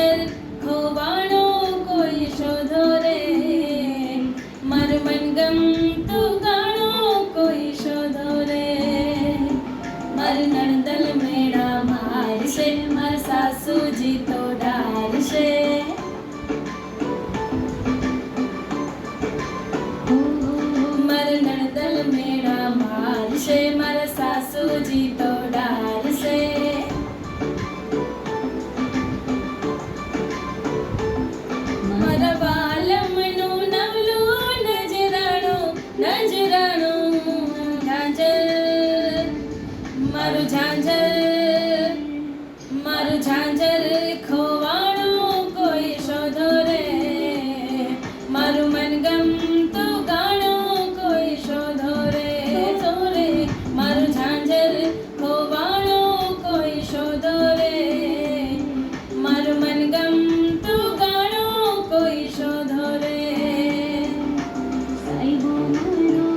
ઝાંઝર ખોવાણો કોઈ શોધો રે, મારું મનગમતું ગાણું કોઈ શોધો રે. મારી નણંદલ મેળા મારશે, મારા સાસુજી તો ડારશે. મારી નણંદલ મેળા મારશે, મારા સાસુજી તો ડારશે. મારા વાલમનું નવલું નજરાણું ઝાંઝર, મારું ઝાંઝર